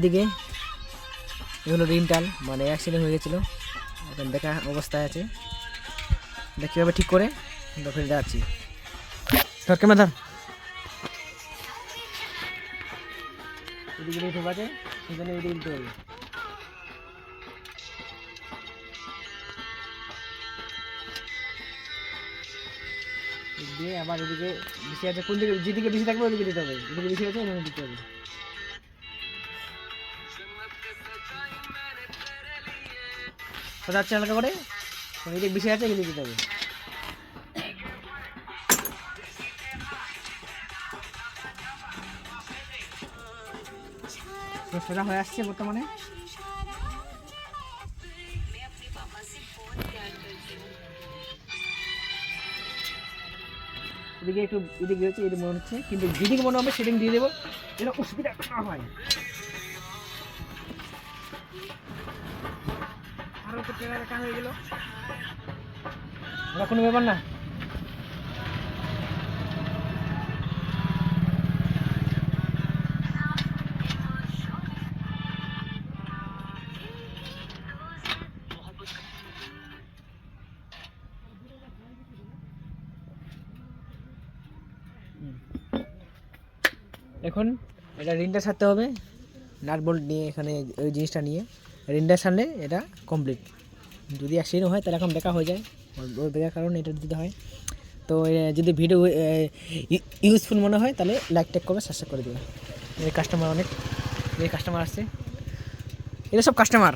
এদিকে এগুলো রিনটাল মানে অ্যাক্সিডেন্ট হয়ে গেছিলো, এখন দেখা অবস্থায় আছে। এটা কীভাবে ঠিক করে ফেলে যাচ্ছি। ধর কেমন ধর এদিকে ঠিক আছে, সেখানে এদিকে দিতে হবে। দিয়ে আবার এদিকে বেশি আছে, কোন দিকে যেদিকে বেশি থাকবে ওদিকে দিতে হবে, এদিকে বেশি আছে ওখানে দিতে হবে। কথা হচ্ছে হালকা করে, এদিকে বেশি আছে এদিকে দিতে হবে। সোজা হয়ে আসছে বর্তমানে। এদিকে একটু এদিকে হচ্ছে, এদিকে মনে হচ্ছে, কিন্তু যেদিকে মনে হবে সেদিকে দিয়ে দেবো, যেন অসুবিধা না হয়। আরও তো ট্রেনার একা হয়ে গেল, কোনো ব্যাপার না। এখন এটা রিনটা ছাড়তে হবে, নাট বোল্ট নিয়ে এখানে ওই জিনিসটা নিয়ে রিনটা ছাড়লে এটা কমপ্লিট। যদি অ্যাক্সিডেন্ট হয় তাহলে এখন বেকার হয়ে যায়, ওই বেকার কারণে এটা দিতে হয়। তো যদি ভিডিও ইউজফুল মনে হয় তাহলে লাইক টেক করবে, সাবস্ক্রাইব করে দেবে। এই কাস্টমার অনেক, এই কাস্টমার আসছে, এটা সব কাস্টমার।